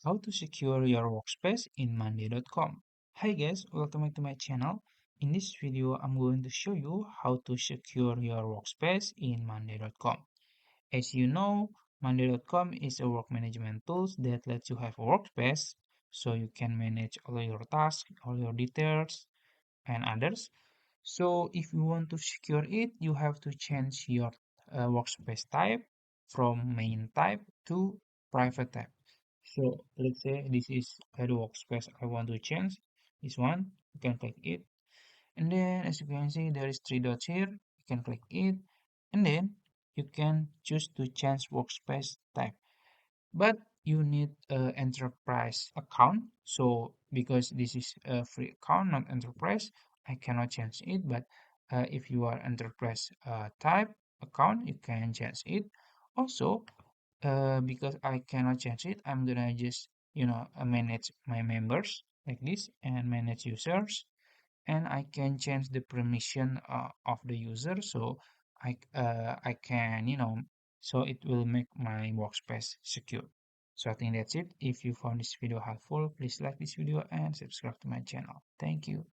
How to secure your workspace in monday.com. Hi guys, welcome back to my channel. In this video, I'm going to show you how to secure your workspace in monday.com. As you know, monday.com is a work management tool that lets you have a workspace so you can manage all your tasks, all your details, and others. So if you want to secure it, you have to change your workspace type from main type to private type. So let's say this is the workspace I want to change. This one, you can click it. And then as you can see, there is three dots here. You can click it. And then you can choose to change workspace type. But you need an enterprise account. So because this is a free account, not enterprise, I cannot change it. But if you are enterprise type account, you can change it. Also, because I cannot change it, I'm gonna just manage my members like this and manage users, and I can change the permission of the user. So I can so it will make my workspace secure. So I think that's it. If you found this video helpful, please like this video and subscribe to my channel. Thank you.